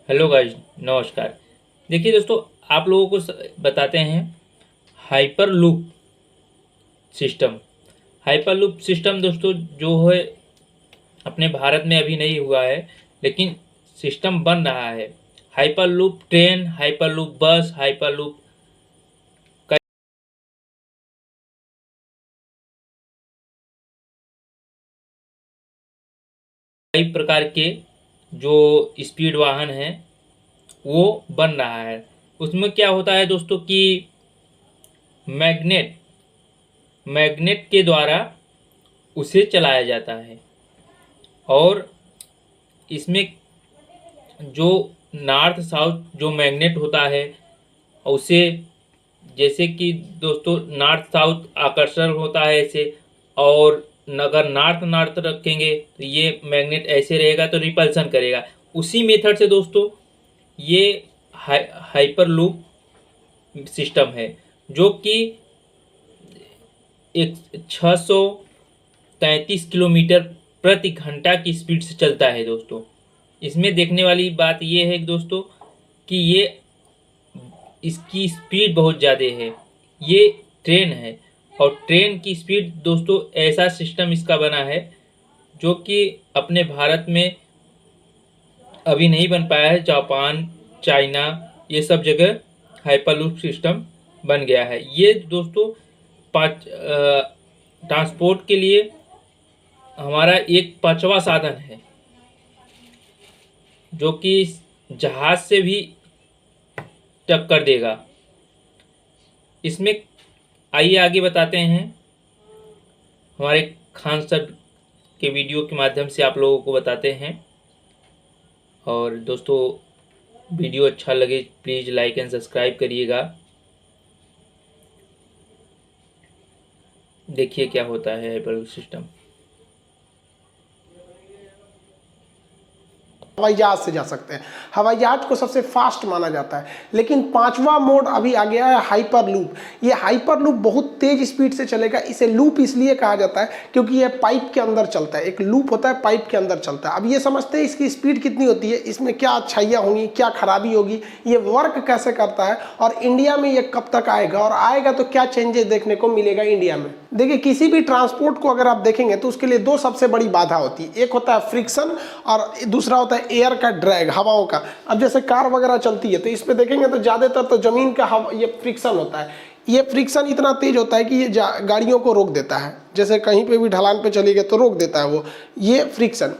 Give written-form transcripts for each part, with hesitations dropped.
Hello guys, नमस्कार। देखिए दोस्तों, आप लोगों को बताते हैं hyper loop system. Hyper loop system दोस्तों जो है अपने भारत में अभी नहीं हुआ है, लेकिन सिस्टम बन रहा है। Hyper loop train, hyper loop बस, हाइपर लूप कई प्रकार के जो स्पीड वाहन हैं वो बन रहा है। उसमें क्या होता है दोस्तों कि मैग्नेट मैग्नेट के द्वारा उसे चलाया जाता है। और इसमें जो नॉर्थ साउथ जो मैग्नेट होता है उसे, जैसे कि दोस्तों नॉर्थ साउथ आकर्षण होता है ऐसे। और अगर नॉर्थ नॉर्थ रखेंगे तो ये मैग्नेट ऐसे रहेगा तो रिपल्सन करेगा। उसी मेथड से दोस्तों ये हाइपर लूप सिस्टम है, जो कि एक 633 किलोमीटर प्रति घंटा की स्पीड से चलता है दोस्तों। इसमें देखने वाली बात यह है कि दोस्तों कि ये इसकी स्पीड बहुत ज़्यादा है। ये ट्रेन है और ट्रेन की स्पीड दोस्तों, ऐसा सिस्टम इसका बना है जो कि अपने भारत में अभी नहीं बन पाया है। जापान, चाइना, ये सब जगह हाइपरलूप सिस्टम बन गया है। ये दोस्तों ट्रांसपोर्ट के लिए हमारा एक पांचवा साधन है, जो कि जहाज से भी टक्कर देगा। इसमें आइए आगे बताते हैं। हमारे खान सर के वीडियो के माध्यम से आप लोगों को बताते हैं। और दोस्तों, वीडियो अच्छा लगे प्लीज़ लाइक एंड सब्सक्राइब करिएगा। देखिए क्या होता है हाइपरलूप सिस्टम। हवाई जहाज से जा सकते हैं। हवाई जहाज को सबसे फास्ट माना जाता है। लेकिन पांचवा मोड अभी आ गया है हाइपर लूप। ये हाइपर लूप बहुत तेज स्पीड से चलेगा। इसे लूप इसलिए कहा जाता है क्योंकि यह पाइप के अंदर चलता है। एक लूप होता है, पाइप के अंदर चलता है। अब ये समझते हैं इसकी स्पीड कितनी होती है, इसमें क्या अच्छाइयाँ होंगी, क्या खराबी होगी, ये वर्क कैसे करता है और इंडिया में ये कब तक आएगा, और आएगा तो क्या चेंजेस देखने को मिलेगा इंडिया में। देखिए, किसी भी ट्रांसपोर्ट को अगर आप देखेंगे तो उसके लिए दो सबसे बड़ी बाधा होती है। एक होता है फ्रिक्शन और दूसरा होता है एयर का ड्रैग, हवाओं का। अब जैसे कार वगैरह चलती है तो इस पे देखेंगे तो ज़्यादातर तो ज़मीन का हवा, ये फ्रिक्शन होता है। ये फ्रिक्शन इतना तेज होता है कि ये गाड़ियों को रोक देता है। जैसे कहीं पे भी ढलान पे चली गई तो रोक देता है वो, ये फ्रिक्शन।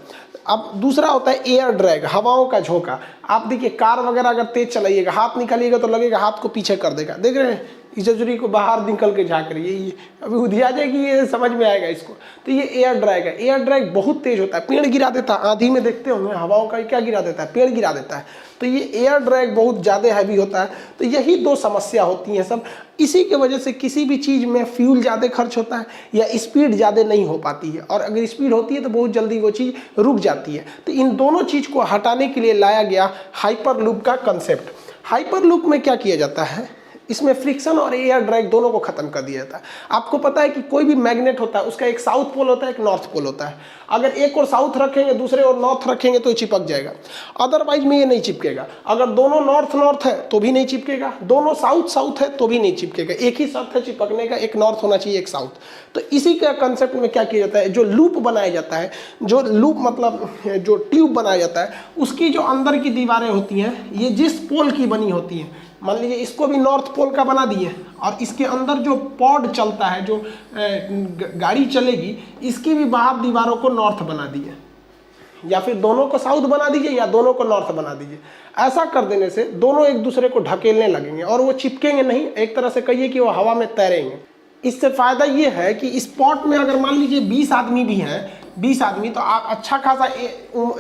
अब दूसरा होता है एयर ड्रैग, हवाओं का झोंका। आप देखिए, कार वगैरह अगर तेज चलाइएगा, हाथ निकालिएगा तो लगेगा हाथ को पीछे कर देगा। देख रहे हैं, इजजरी को बाहर निकल के झाँक रही है। ये अभी उधिया जाएगी, ये समझ में आएगा इसको। तो ये एयर ड्रैग है। एयर ड्रैग बहुत तेज होता है, पेड़ गिरा देता है। आंधी में देखते होंगे हवाओं का क्या गिरा देता है, पेड़ गिरा देता है। तो ये एयर ड्रैग बहुत ज़्यादा हैवी होता है। तो यही दो समस्या होती हैं सब। इसी के वजह से किसी भी चीज़ में फ्यूल ज़्यादा खर्च होता है या स्पीड ज़्यादा नहीं हो पाती है, और अगर स्पीड होती है तो बहुत जल्दी वो चीज़ रुक जाती है। तो इन दोनों चीज़ को हटाने के लिए लाया गया हाइपर लूप का कंसेप्ट। हाइपर लूप में क्या किया जाता है, इसमें फ्रिक्शन और एयर ड्रैग दोनों को खत्म कर दिया जाता है। आपको पता है कि कोई भी मैग्नेट होता है उसका एक साउथ पोल होता है, एक नॉर्थ पोल होता है। अगर एक और साउथ रखेंगे, दूसरे और नॉर्थ रखेंगे तो चिपक जाएगा, अदरवाइज में ये नहीं चिपकेगा। अगर दोनों नॉर्थ नॉर्थ है तो भी नहीं चिपकेगा, दोनों साउथ साउथ है तो भी नहीं चिपकेगा। एक ही शर्त है चिपकने का, एक नॉर्थ होना चाहिए, एक साउथ। तो इसी का कंसेप्ट में क्या किया जाता है, जो लूप बनाया जाता है, जो लूप मतलब जो ट्यूब बनाया जाता है, उसकी जो अंदर की दीवारें होती हैं ये जिस पोल की बनी होती हैं, मान लीजिए इसको भी नॉर्थ पोल का बना दिए, और इसके अंदर जो पॉड चलता है, जो गाड़ी चलेगी, इसकी भी बाहर दीवारों को नॉर्थ बना दिए, या फिर दोनों को साउथ बना दीजिए या दोनों को नॉर्थ बना दीजिए। ऐसा कर देने से दोनों एक दूसरे को ढकेलने लगेंगे और वो चिपकेंगे नहीं, एक तरह से कहिए कि वो हवा में तैरेंगे। इससे फ़ायदा ये है कि इस पॉट में अगर मान लीजिए 20 आदमी भी हैं, 20 आदमी, तो आप अच्छा खासा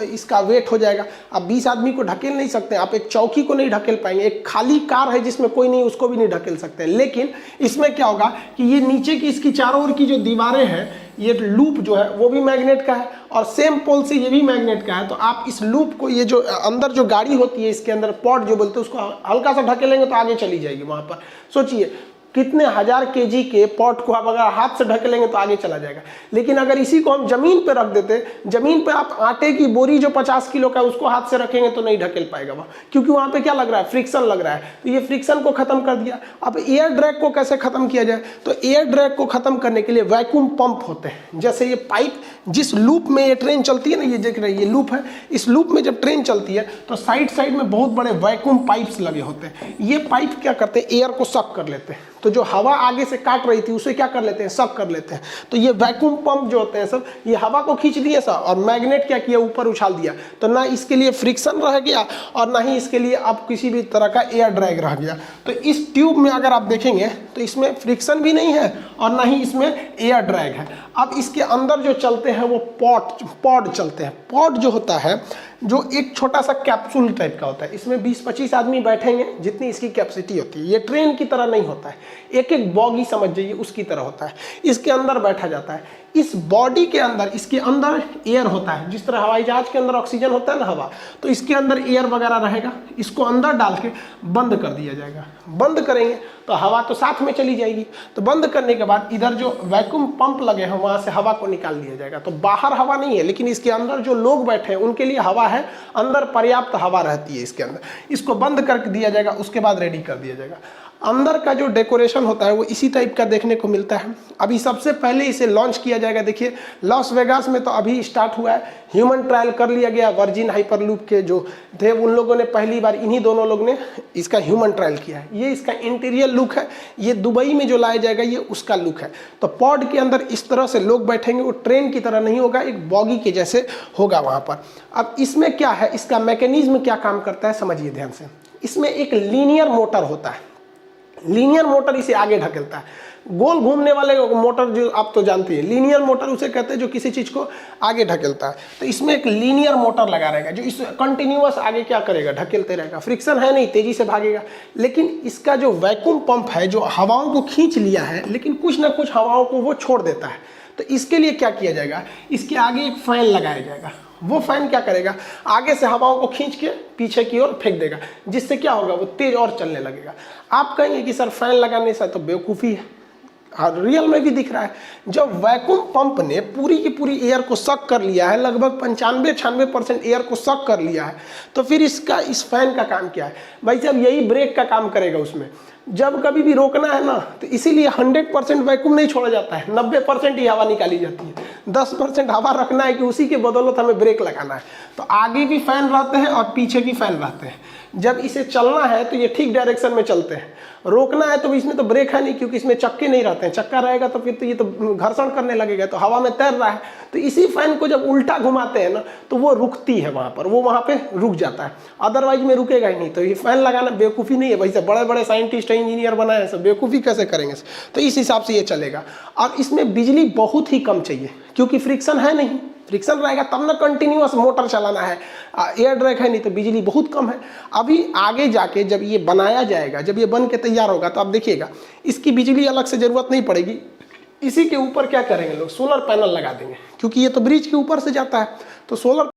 इसका वेट हो जाएगा। आप 20 आदमी को ढकेल नहीं सकते, आप एक चौकी को नहीं ढकेल पाएंगे। एक खाली कार है जिसमें कोई नहीं, उसको भी नहीं ढकेल सकते। लेकिन इसमें क्या होगा कि ये नीचे की इसकी चारों ओर की जो दीवारें हैं, ये लूप जो है वो भी मैग्नेट का है और सेम पोल से ये भी मैग्नेट का है। तो आप इस लूप को, ये जो अंदर जो गाड़ी होती है इसके अंदर पॉट जो बोलते हैं, उसको हल्का सा ढकेलेंगे तो आगे चली जाएगी। वहाँ पर सोचिए, कितने हजार केजी के पॉट को आप अगर हाथ से ढकेलेंगे तो आगे चला जाएगा। लेकिन अगर इसी को हम जमीन पे रख देते, जमीन पे आप आटे की बोरी जो 50 किलो का है उसको हाथ से रखेंगे तो नहीं ढकेल पाएगा वह, क्योंकि वहां पे क्या लग रहा है, फ्रिक्शन लग रहा है। तो ये फ्रिक्शन को खत्म कर दिया। अब एयर ड्रैग को कैसे खत्म किया जाए, तो एयर ड्रैग को खत्म करने के लिए वैक्यूम पंप होते हैं। जैसे ये पाइप जिस लूप में ये ट्रेन चलती है ना, ये देख रहे हैं ये लूप है, इस लूप में जब ट्रेन चलती है तो साइड साइड में बहुत बड़े वैक्यूम पाइप्स लगे होते हैं। ये पाइप क्या करते हैं, एयर को सक कर लेते हैं। तो जो हवा आगे से काट रही थी उसे क्या कर लेते हैं, सक कर लेते हैं। तो ये वैक्यूम पंप जो होते हैं सब, ये हवा को खींच लिए सब, और मैग्नेट क्या किया, ऊपर उछाल दिया। तो ना इसके लिए फ्रिक्शन रह गया और ना ही इसके लिए अब किसी भी तरह का एयर ड्रैग रह गया। तो इस ट्यूब में अगर आप देखेंगे तो इसमें फ्रिक्शन भी नहीं है और ना ही इसमें एयर ड्रैग है। अब इसके अंदर जो चलते हैं वो पॉड चलते हैं। पॉड जो होता है, जो एक छोटा सा कैप्सूल टाइप का होता है, इसमें 20-25 आदमी बैठेंगे जितनी इसकी कैपेसिटी होती है। ये ट्रेन की तरह नहीं होता है, एक एक बॉगी समझ जाइए उसकी तरह होता है। इसके अंदर बैठा जाता है। इस बॉडी के अंदर, इसके अंदर एयर होता है। जिस तरह हवाई जहाज के अंदर ऑक्सीजन होता है ना, हवा, तो इसके अंदर एयर वगैरह रहेगा। इसको अंदर डाल के बंद कर दिया जाएगा। बंद करेंगे तो हवा तो साथ में चली जाएगी। तो बंद करने के बाद इधर जो वैक्यूम पंप लगे हैं वहां से हवा को निकाल दिया जाएगा। तो बाहर हवा नहीं है, लेकिन इसके अंदर जो लोग बैठे हैं उनके लिए हवा है, अंदर पर्याप्त हवा रहती है इसके अंदर। इसको बंद कर दिया जाएगा, उसके बाद रेडी कर दिया जाएगा। अंदर का जो डेकोरेशन होता है वो इसी टाइप का देखने को मिलता है। अभी सबसे पहले इसे लॉन्च किया जाएगा। देखिए लॉस वेगास में तो अभी स्टार्ट हुआ है, ह्यूमन ट्रायल कर लिया गया। वर्जिन हाइपरलूप के जो थे उन लोगों ने पहली बार, इन्हीं दोनों लोग ने इसका ह्यूमन ट्रायल किया है। ये इसका इंटीरियर लुक है। ये दुबई में जो लाया जाएगा ये उसका लुक है। तो पॉड के अंदर इस तरह से लोग बैठेंगे, वो ट्रेन की तरह नहीं होगा, एक बॉगी के जैसे होगा वहाँ पर। अब इसमें क्या है, इसका मैकेनिज्म क्या काम करता है समझिए ध्यान से। इसमें एक लीनियर मोटर होता है। लीनियर मोटर इसे आगे ढकेलता है। गोल घूमने वाले मोटर जो आप तो जानते हैं, लीनियर मोटर उसे कहते हैं जो किसी चीज़ को आगे ढकेलता है। तो इसमें एक लीनियर मोटर लगा रहेगा जो इस कंटिन्यूअस आगे क्या करेगा, ढकेलते रहेगा। फ्रिक्शन है नहीं, तेजी से भागेगा। लेकिन इसका जो वैक्यूम पंप है जो हवाओं को खींच लिया है, लेकिन कुछ ना कुछ हवाओं को वो छोड़ देता है। तो इसके लिए क्या किया जाएगा, इसके आगे एक फैन लगाया जाएगा। वो फैन क्या करेगा, आगे से हवाओं को खींच के पीछे की ओर फेंक देगा, जिससे क्या होगा, वो तेज और चलने लगेगा। आप कहेंगे कि सर फैन लगाने से तो बेवकूफ़ी है। और रियल में भी दिख रहा है। जब वैक्यूम पंप ने पूरी की पूरी एयर को सक कर लिया है, लगभग 95-96% एयर को सक कर लिया है, तो फिर इस फैन का काम क्या है भाई साहब, यही ब्रेक का काम करेगा उसमें। जब कभी भी रोकना है ना, तो इसीलिए 100% वैक्यूम नहीं छोड़ा जाता है, 90% ही हवा निकाली जाती है। 10% हवा रखना है कि उसी के बदौलत हमें ब्रेक लगाना है। तो आगे भी फैन रहते हैं और पीछे भी फैन रहते हैं। जब इसे चलना है तो ये ठीक डायरेक्शन में चलते हैं। रोकना है तो इसमें तो ब्रेक है नहीं, क्योंकि इसमें चक्के नहीं रहते हैं। चक्का रहेगा तो फिर तो ये तो घर्षण करने लगेगा, तो हवा में तैर रहा है। तो इसी फैन को जब उल्टा घुमाते हैं ना, तो वो रुकती है वहाँ पर, वो वहाँ पे रुक जाता है। अदरवाइज में रुकेगा ही नहीं। तो ये फैन लगाना बेवकूफ़ी नहीं है भाई साहब। बड़े बड़े साइंटिस्ट इंजीनियर बनाए हैं, सब बेवकूफ़ी कैसे करेंगे। तो इस हिसाब से ये चलेगा। और इसमें बिजली बहुत ही कम चाहिए, क्योंकि फ्रिक्शन है नहीं। फ्रिक्शन रहेगा तब ना कंटिन्यूअस मोटर चलाना है। एयर ड्रैग है नहीं, तो बिजली बहुत कम है। अभी आगे जाके जब ये बनाया जाएगा, जब ये बन के तैयार होगा, तो आप देखिएगा इसकी बिजली अलग से ज़रूरत नहीं पड़ेगी। इसी के ऊपर क्या करेंगे लोग, सोलर पैनल लगा देंगे, क्योंकि ये तो ब्रिज के ऊपर से जाता है। तो सोलर